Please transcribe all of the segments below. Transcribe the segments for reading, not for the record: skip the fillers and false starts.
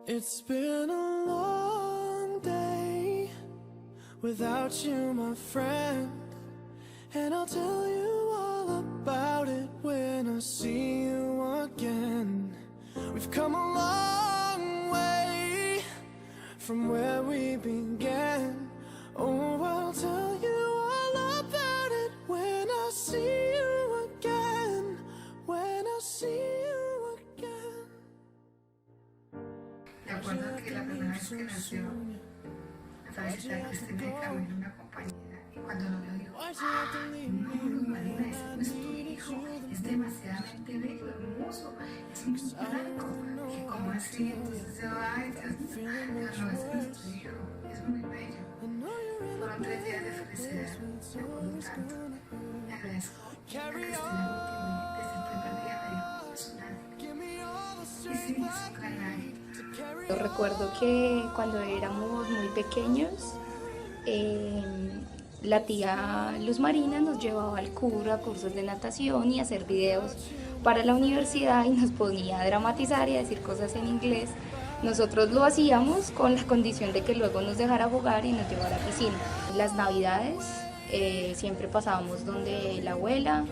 It's been a long day without you, my friend, and I'll tell you all about it when I see you again. We've come a long way from where we began. Oh, I'll tell you all about it when I see you again. When I see you again. De acuerdo que la primera vez que nació, la visita de Cristina y Camilo, una compañera, y cuando lo vio dijo, no, Marina, ese no es tu hijo, es demasiadamente bello, hermoso, es muy blanco. Y como así, entonces yo, ay, Dios mío, no, ese no es tu hijo, es muy bello. Fueron 3 días de felicidad, me acuerdo tanto. Le agradezco a Cristina porque desde el primer día me dijo, es un ángel. Y sí, es un gran ángel. Yo recuerdo que cuando éramos muy pequeños, la tía Luz Marina nos llevaba al CUR a cursos de natación y a hacer videos para la universidad y nos ponía a dramatizar y a decir cosas en inglés. Nosotros lo hacíamos con la condición de que luego nos dejara jugar y nos llevara a la piscina. Las navidades siempre pasábamos donde la abuela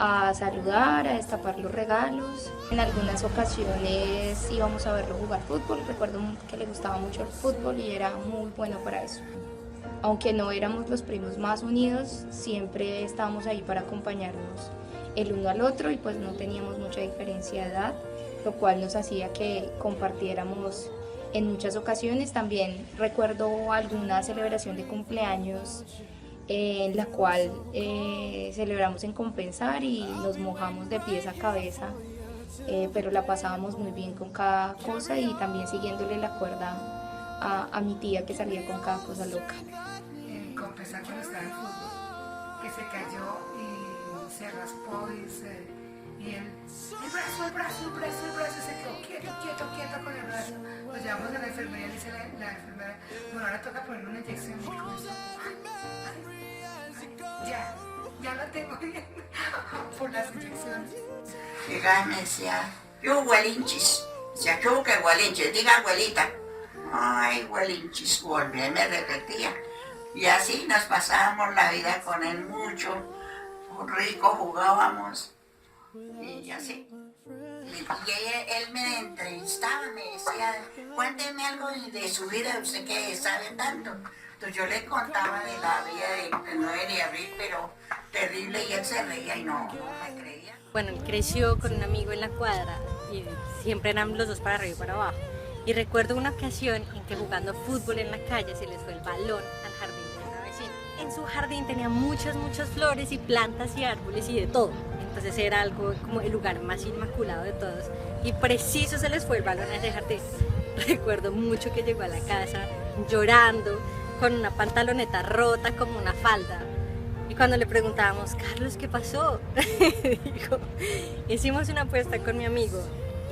a saludar, a destapar los regalos. En algunas ocasiones íbamos a verlo jugar fútbol. Recuerdo que le gustaba mucho el fútbol y era muy bueno para eso. Aunque no éramos los primos más unidos, siempre estábamos ahí para acompañarnos el uno al otro y pues no teníamos mucha diferencia de edad, lo cual nos hacía que compartiéramos en muchas ocasiones. También recuerdo alguna celebración de cumpleaños en la cual celebramos en Compensar y nos mojamos de pies a cabeza, pero la pasábamos muy bien con cada cosa y también siguiéndole la cuerda a mi tía que salía con cada cosa loca. En Compensar cuando estaba en fútbol, que se cayó y se raspó y él, el brazo, se quedó quieto con el brazo. Lo llevamos a la enfermería y dice la enfermera, bueno, ahora toca poner una inyección y con eso, ya la tengo bien por las inyecciones. Llegaba y me decía, yo huelinchis. Decía, ¿qué que huelinchis? Diga abuelita. Ay, huelinchis, volvía y me repetía. Y así nos pasábamos la vida con él mucho, rico, jugábamos y así. Y él me entrevistaba, me decía, cuénteme algo de su vida, usted que sabe tanto. Entonces yo le contaba de la vida del 9 de abril, pero terrible, y él se reía y no me creía. Bueno, él creció con un amigo en la cuadra y siempre eran los dos para arriba y para abajo. Y recuerdo una ocasión en que jugando fútbol en la calle se les fue el balón al jardín de una vecina. En su jardín tenía muchas flores y plantas y árboles y de todo. Entonces era algo como el lugar más inmaculado de todos. Y preciso se les fue el balón a ese jardín. Recuerdo mucho que llegó a la casa llorando, con una pantaloneta rota como una falda. Y cuando le preguntábamos, Carlos, ¿qué pasó? Dijo, hicimos una apuesta con mi amigo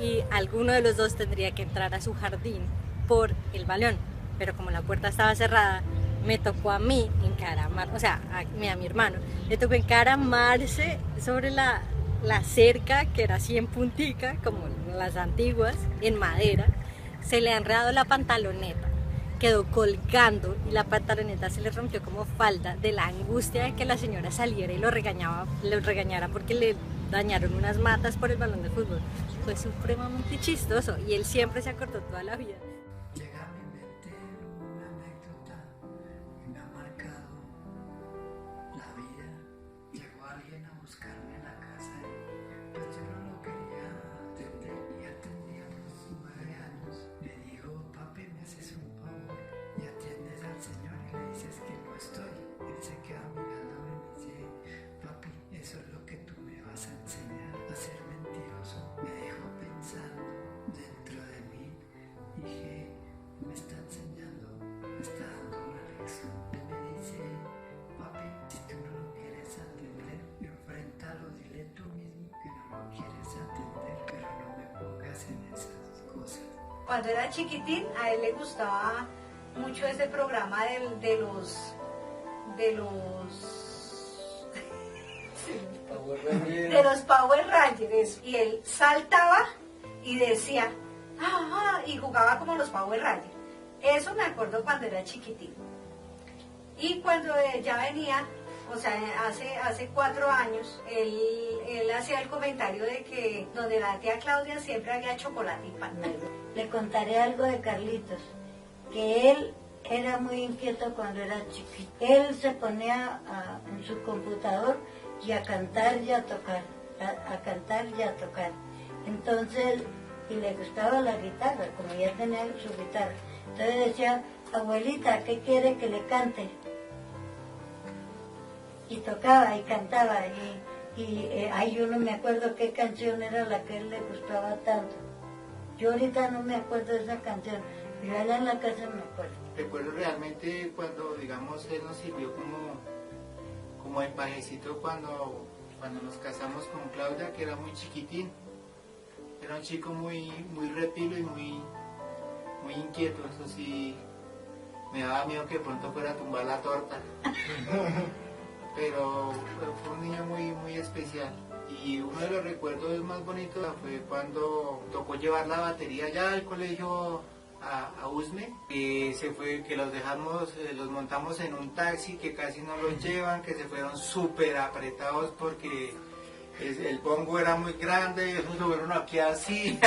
y alguno de los dos tendría que entrar a su jardín por el balón. Pero como la puerta estaba cerrada, me tocó a mí encaramar, o sea, a mi hermano, le tocó encaramarse sobre la cerca, que era así en puntica, como las antiguas, en madera. Se le ha enredado la pantaloneta, quedó colgando y la pantaloneta se le rompió como falda de la angustia de que la señora saliera y lo regañara porque le dañaron unas matas por el balón de fútbol. Fue supremamente chistoso y él siempre se acordó toda la vida. Llega a mi mente una anécdota que me ha marcado la vida. Llegó alguien a buscarme en la casa y pues yo no lo quería atender, ya tendría unos 9 años. Me dijo, papi, me haces un favor y atiendes al señor y le dices que no estoy. Él se queda mirándome y me dice, papi, eso es lo que tú me vas a enseñar a ser mentiroso. Me dejó pensando dentro de mí. Dije, me está enseñando, me está dando una lección. Él me dice, papi, si tú no lo quieres atender, enfréntalo, dile tú mismo que no lo quieres atender, pero no me pongas en esas cosas. Cuando era chiquitín, a él le gustaba mucho ese programa de los Power Rangers, y él saltaba y decía, y jugaba como los Power Rangers. Eso me acuerdo cuando era chiquitín. Y cuando ya venía, o sea, hace 4 años, él hacía el comentario de que donde la tía Claudia siempre había chocolate y pan. Le contaré algo de Carlitos, que él era muy inquieto cuando era chiquito. Él se ponía en su computador y a cantar y a tocar, a cantar y a tocar. Entonces, y le gustaba la guitarra, como ya tenía su guitarra. Entonces decía, abuelita, ¿qué quiere que le cante? Y tocaba y cantaba, y yo no me acuerdo qué canción era la que a él le gustaba tanto. Yo ahorita no me acuerdo de esa canción, pero allá en la casa me acuerdo. Recuerdo realmente cuando, digamos, él nos sirvió como el pajecito cuando nos casamos con Claudia, que era muy chiquitín. Era un chico muy repilo y muy inquieto, eso sí, me daba miedo que de pronto fuera a tumbar la torta. Pero fue un niño muy especial. Y uno de los recuerdos más bonitos fue cuando tocó llevar la batería ya al colegio a Usme, que los montamos en un taxi que casi no los llevan, que se fueron súper apretados porque el bongo era muy grande, ellos lo vieron aquí así,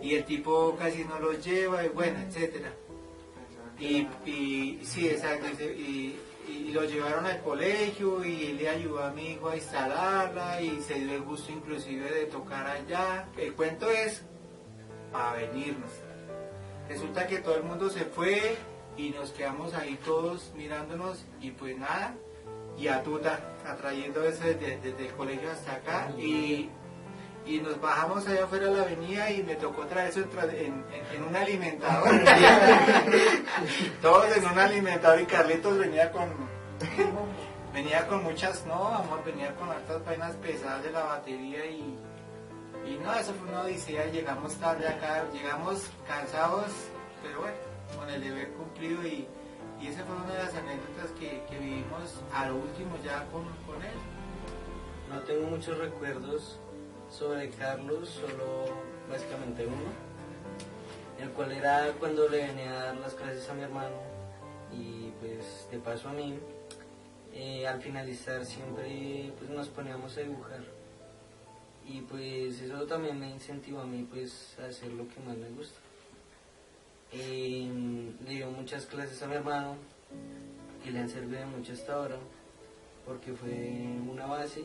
y el tipo casi no los lleva, y bueno, etcétera. Y sí, exacto, y lo llevaron al colegio y él le ayudó a mi hijo a instalarla y se dio el gusto inclusive de tocar allá. El cuento es a venirnos. Resulta que todo el mundo se fue y nos quedamos ahí todos mirándonos y pues nada, y a tuta, atrayendo eso desde el colegio hasta acá y nos bajamos allá afuera de la avenida y me tocó traer eso en un alimentador. Todos en un alimentador y Carlitos venía con muchas, no amor, venía con hartas vainas pesadas de la batería y no, eso fue una odisea, llegamos tarde acá, llegamos cansados, pero bueno, con el deber cumplido y esa fue una de las anécdotas que vivimos a lo último ya con él. No tengo muchos recuerdos sobre Carlos, solo básicamente uno, el cual era cuando le venía a dar las clases a mi hermano y pues de paso a mí. Al finalizar siempre pues nos poníamos a dibujar y pues eso también me incentivó a mí pues a hacer lo que más me gusta. Le dio muchas clases a mi hermano que le han servido de mucho hasta ahora porque fue una base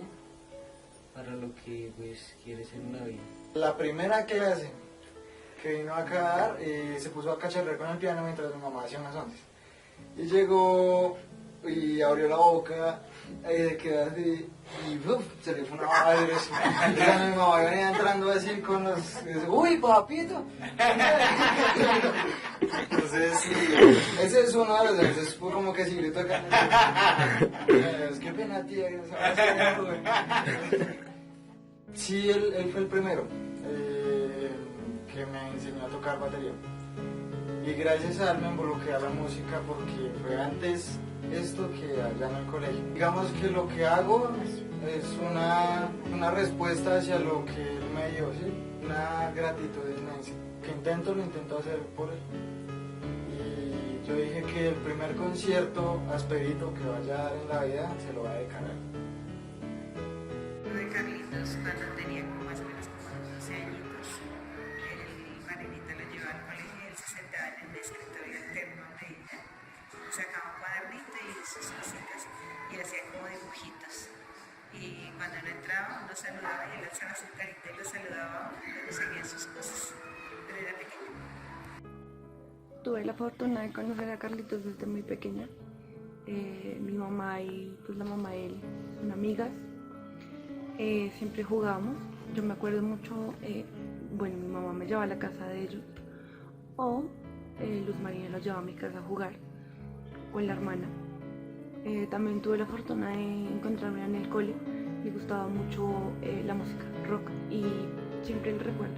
para lo que pues quiere ser en la vida. La primera clase que vino acá a dar, se puso a cacharrear con el piano mientras mi mamá hacía unas ondas. Y llegó y abrió la boca y se quedó así y se le fue una madre. Y mi mamá venía entrando así con los... ¡Uy, papito! Entonces, ese es uno de los entonces fue como que si grito acá. Es que pena, tía. Sí, él fue el primero que me enseñó a tocar batería. Y gracias a él me involucré a la música porque fue antes esto que allá en el colegio. Digamos que lo que hago es una respuesta hacia lo que él me dio, ¿sí? Una gratitud inmensa. Que lo intento hacer por él. Y yo dije que el primer concierto asperito que vaya a dar en la vida se lo va a dedicar a él. De Carlitos, cuando tenía como más o menos como 12 añitos, el marinito lo llevaba al colegio y él se sentaba en el escritorio alterno a meditar. Sacaba un cuadernito y sus cositas y hacía como dibujitos. Y cuando uno entraba, uno saludaba y él alzaba su carita y lo saludaba, luego seguía sus cosas. Pero era pequeño. Tuve la fortuna de conocer a Carlitos desde muy pequeña. Mi mamá y pues la mamá de él son amigas. Siempre jugábamos. Yo me acuerdo mucho, bueno, mi mamá me llevaba a la casa de ellos o Luz Marina los llevaba a mi casa a jugar con la hermana. También tuve la fortuna de encontrarme en el cole. Me gustaba mucho la música rock y siempre el recuerdo.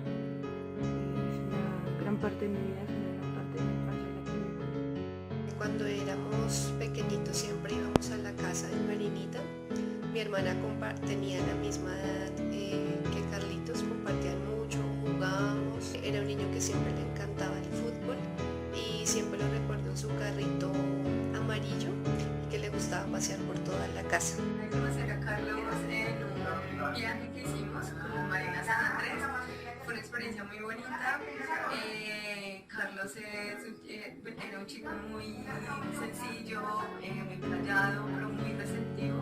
Es una gran parte de mi vida, es una gran parte de mi infancia. Cuando éramos pequeñitos siempre íbamos a la casa de Marinita. Mi hermana tenía la misma edad que Carlitos, compartían mucho, jugábamos. Era un niño que siempre le encantaba el fútbol y siempre lo recuerdo en su carrito amarillo que le gustaba pasear por toda la casa. Conocer a Carlos en un viaje que hicimos con Marina San Andrés. Fue una experiencia muy bonita. Carlos era un chico muy sencillo, muy callado, pero muy receptivo.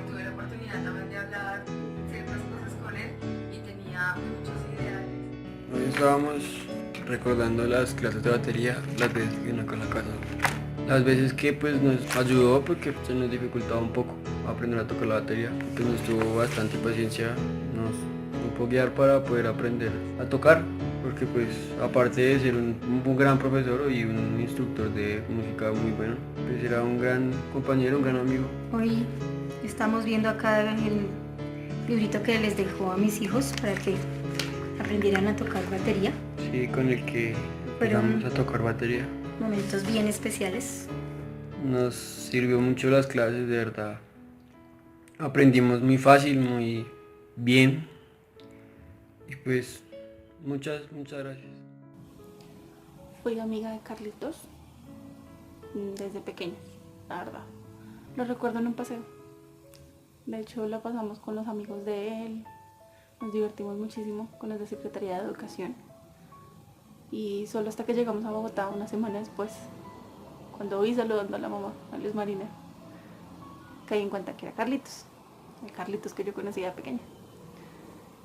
Tuve la oportunidad también de hablar ciertas cosas con él y tenía muchos ideales. Hoy estábamos recordando las clases de batería, las veces que vino acá a la casa. Las veces que pues nos ayudó porque se nos dificultaba un poco aprender a tocar la batería. Pues nos tuvo bastante paciencia, nos supo guiar para poder aprender a tocar. Porque pues aparte de ser un gran profesor y un instructor de música muy bueno, pues era un gran compañero, un gran amigo. Hoy estamos viendo acá el librito que les dejó a mis hijos para que aprendieran a tocar batería. Sí, con el que empezamos a tocar batería. Momentos bien especiales. Nos sirvió mucho las clases, de verdad. Aprendimos muy fácil, muy bien. Y pues muchas gracias. Fui amiga de Carlitos desde pequeños, la verdad. Lo recuerdo en un paseo. De hecho, la pasamos con los amigos de él. Nos divertimos muchísimo con los de Secretaría de Educación. Y solo hasta que llegamos a Bogotá, una semana después, cuando vi saludando a la mamá, a Luz Marina, caí en cuenta que era Carlitos, el Carlitos que yo conocía de pequeña.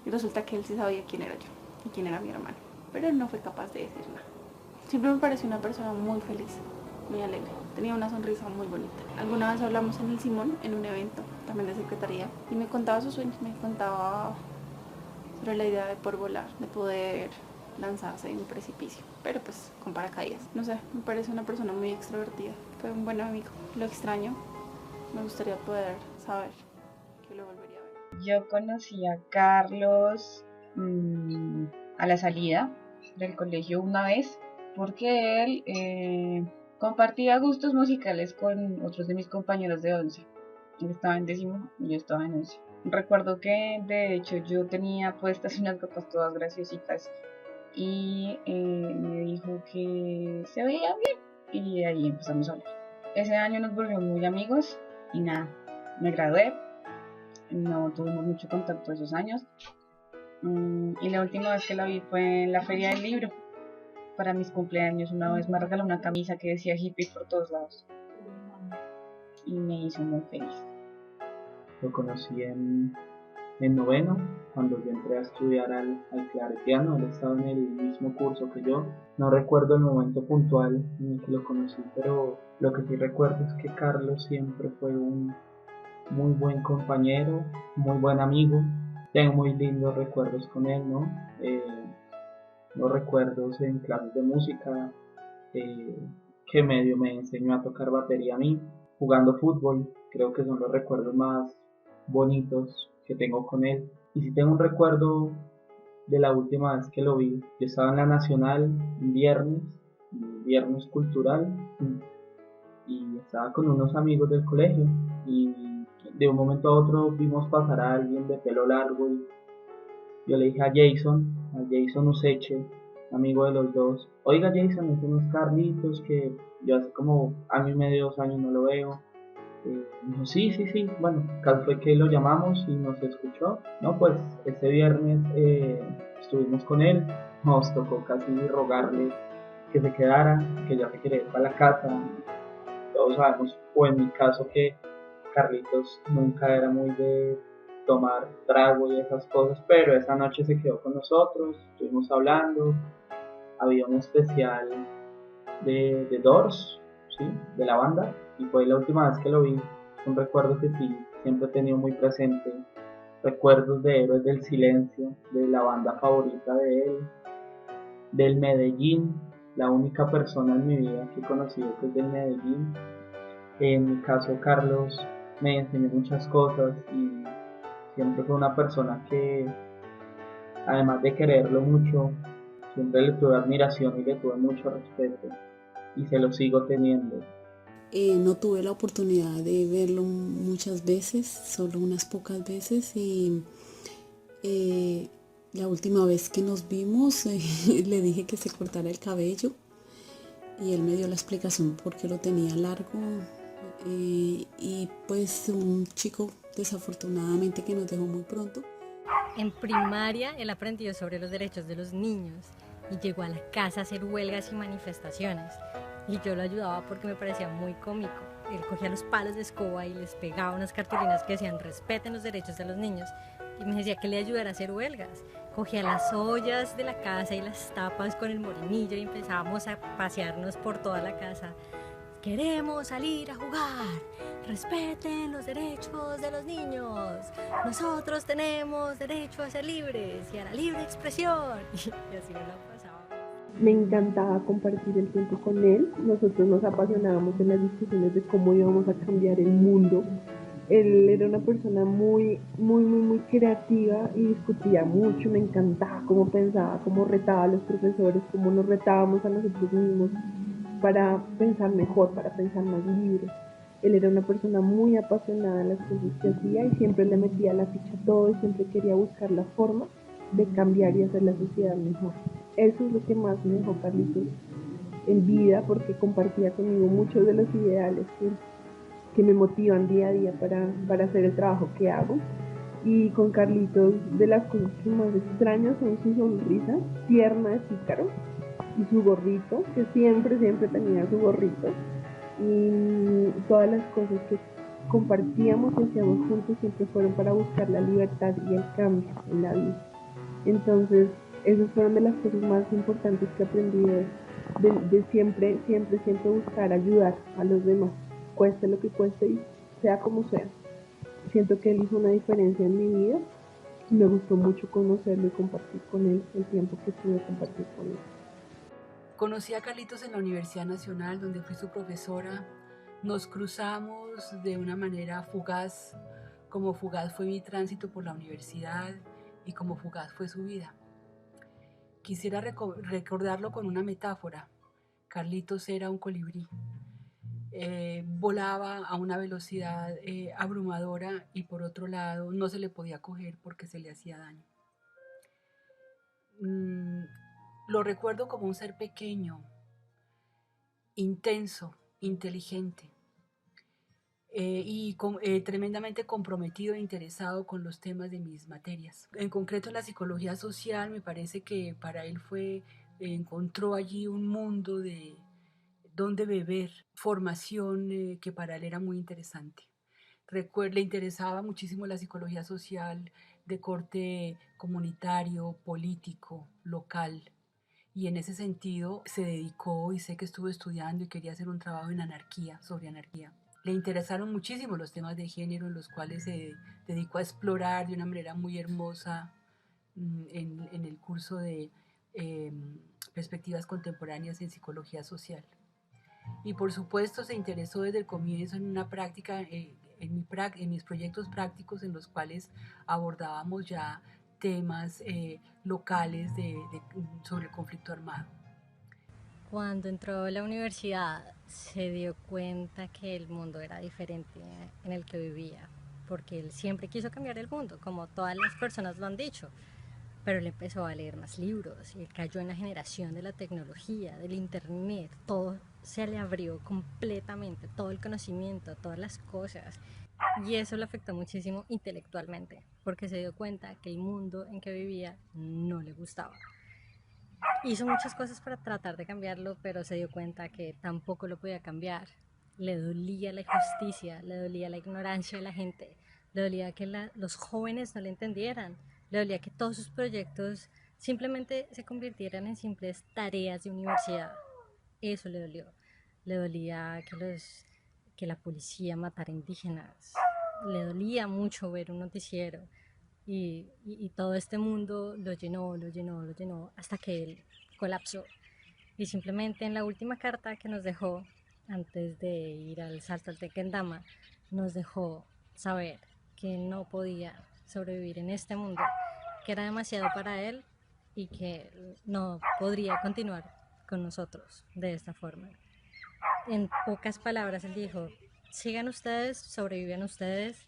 Y resulta que él sí sabía quién era yo y quién era mi hermano, pero él no fue capaz de decir nada. Siempre me pareció una persona muy feliz, muy alegre, tenía una sonrisa muy bonita. Alguna vez hablamos en el Simón, en un evento también de secretaría, y me contaba sus sueños, me contaba sobre la idea de poder volar, de poder lanzarse en un precipicio, pero pues con paracaídas. No sé, me parece una persona muy extrovertida, fue un buen amigo. Lo extraño, me gustaría poder saber que lo volvería a ver. Yo conocí a Carlos a la salida del colegio una vez porque él compartía gustos musicales con otros de mis compañeros de 11. Él estaba en 10º y yo estaba en 11. Recuerdo que de hecho yo tenía puestas unas gafas todas graciositas y me dijo que se veía bien y ahí empezamos a hablar. Ese año nos volvimos muy amigos y nada, me gradué, no tuvimos mucho contacto esos años y la última vez que la vi fue en la feria del libro. Para mis cumpleaños una vez me regaló una camisa que decía hippie por todos lados y me hizo muy feliz. Lo conocí en noveno, cuando yo entré a estudiar al claretiano. Él estaba en el mismo curso que yo. No recuerdo el momento puntual en el que lo conocí, pero lo que sí recuerdo es que Carlos siempre fue un muy buen compañero, muy buen amigo. Tengo muy lindos recuerdos con él, ¿no? Los recuerdos en clases de música, que medio me enseñó a tocar batería a mí, jugando fútbol. Creo que son los recuerdos más bonitos que tengo con él. Y si tengo un recuerdo de la última vez que lo vi, yo estaba en la Nacional un viernes cultural, y estaba con unos amigos del colegio y de un momento a otro vimos pasar a alguien de pelo largo y yo le dije a Jason Useche, amigo de los dos: oiga Jason, es unos Carlitos que yo hace como año y medio, 2 años no lo veo. Dijo, sí, bueno, caso fue que lo llamamos y nos escuchó. No, pues ese viernes estuvimos con él, nos tocó casi rogarle que se quedara, que ya se quería ir para la casa. Todos sabemos, o en mi caso, que Carlitos nunca era muy de tomar trago y esas cosas, pero esa noche se quedó con nosotros, estuvimos hablando. Había un especial de Doors, ¿sí?, de la banda, y fue la última vez que lo vi. Un recuerdo que sí, siempre he tenido muy presente. Recuerdos de Héroes del Silencio, de la banda favorita de él, del Medellín, la única persona en mi vida que he conocido que es del Medellín. En mi caso, Carlos me enseñó muchas cosas y siempre fue una persona que, además de quererlo mucho, siempre le tuve admiración y le tuve mucho respeto, y se lo sigo teniendo. No tuve la oportunidad de verlo muchas veces, solo unas pocas veces, y La última vez que nos vimos le dije que se cortara el cabello y él me dio la explicación por qué lo tenía largo. Y pues un chico desafortunadamente que nos dejó muy pronto. En primaria él aprendió sobre los derechos de los niños y llegó a la casa a hacer huelgas y manifestaciones. Y yo lo ayudaba porque me parecía muy cómico. Él cogía los palos de escoba y les pegaba unas cartulinas que decían respeten los derechos de los niños. Y me decía que le ayudara a hacer huelgas. Cogía las ollas de la casa y las tapas con el molinillo y empezábamos a pasearnos por toda la casa. Queremos salir a jugar, respeten los derechos de los niños, nosotros tenemos derecho a ser libres y a la libre expresión. Y así nos la pasaba. Me encantaba compartir el tiempo con él, nosotros nos apasionábamos en las discusiones de cómo íbamos a cambiar el mundo. Él era una persona muy creativa y discutía mucho, me encantaba cómo pensaba, cómo retaba a los profesores, cómo nos retábamos a nosotros mismos para pensar mejor, para pensar más libre. Él era una persona muy apasionada en las cosas que hacía y siempre le metía la ficha a todo y siempre quería buscar la forma de cambiar y hacer la sociedad mejor. Eso es lo que más me dejó Carlitos en vida, porque compartía conmigo muchos de los ideales que me motivan día a día para hacer el trabajo que hago. Y con Carlitos, de las cosas que más extraño son su sonrisa tierna de pícaro y su gorrito, que siempre tenía su gorrito, y todas las cosas que compartíamos y hacíamos juntos siempre fueron para buscar la libertad y el cambio en la vida. Entonces, esas fueron de las cosas más importantes que aprendí de siempre buscar ayudar a los demás, cueste lo que cueste y sea como sea. Siento que él hizo una diferencia en mi vida y me gustó mucho conocerlo y compartir con él el tiempo que pude compartir con él. Conocí a Carlitos en la Universidad Nacional, donde fui su profesora. Nos cruzamos de una manera fugaz, como fugaz fue mi tránsito por la universidad y como fugaz fue su vida. Quisiera recordarlo con una metáfora. Carlitos era un colibrí. Volaba a una velocidad abrumadora y por otro lado no se le podía coger porque se le hacía daño. Lo recuerdo como un ser pequeño, intenso, inteligente y tremendamente comprometido e interesado con los temas de mis materias. En concreto en la psicología social me parece que para él encontró allí un mundo de donde beber, formación que para él era muy interesante. Le interesaba muchísimo la psicología social de corte comunitario, político, local. Y en ese sentido se dedicó y sé que estuvo estudiando y quería hacer un trabajo sobre anarquía. Le interesaron muchísimo los temas de género en los cuales se dedicó a explorar de una manera muy hermosa en el curso de perspectivas contemporáneas en psicología social. Y por supuesto se interesó desde el comienzo en una práctica, en mis proyectos prácticos en los cuales abordábamos ya temas locales sobre el conflicto armado. Cuando entró a la universidad se dio cuenta que el mundo era diferente en el que vivía, porque él siempre quiso cambiar el mundo, como todas las personas lo han dicho, pero él empezó a leer más libros y él cayó en la generación de la tecnología, del internet, todo se le abrió completamente, todo el conocimiento, todas las cosas. Y eso le afectó muchísimo intelectualmente, porque se dio cuenta que el mundo en que vivía no le gustaba. Hizo muchas cosas para tratar de cambiarlo, pero se dio cuenta que tampoco lo podía cambiar. Le dolía la injusticia, le dolía la ignorancia de la gente, le dolía que los jóvenes no le entendieran, le dolía que todos sus proyectos simplemente se convirtieran en simples tareas de universidad. Eso le dolió. Le dolía que la policía matara indígenas. Le dolía mucho ver un noticiero y todo este mundo lo llenó hasta que él colapsó. Y simplemente en la última carta que nos dejó, antes de ir al salto al Tequendama, nos dejó saber que no podía sobrevivir en este mundo, que era demasiado para él y que no podría continuar con nosotros de esta forma. En pocas palabras él dijo: sigan ustedes, sobrevivan ustedes,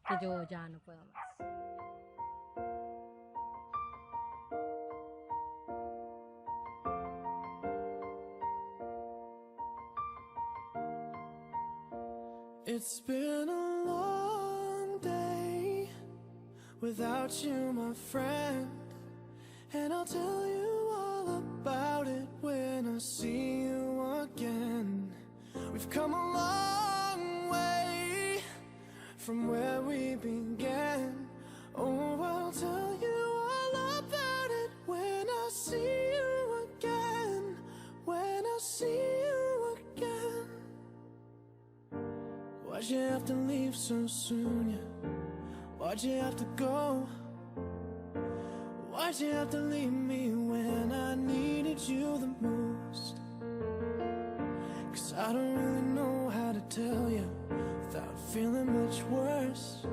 que yo ya no puedo más. It's been a long day without you, my friend, and I'll tell you all about it when I see you again. We've come a long way from where we began. Oh, I'll tell you all about it when I see you again. When I see you again. Why'd you have to leave so soon? Yeah. Why'd you have to go? Why'd you have to leave me when I needed you the most? 'Cause I don't really know how to tell you without feeling much worse.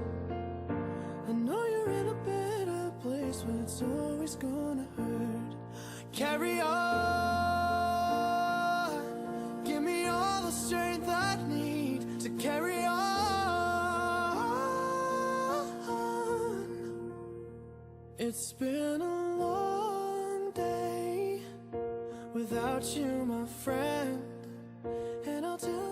I know you're in a better place, but it's always gonna hurt. Carry on, give me all the strength I need to carry on. It's been a long day without you, my friend, and I'll tell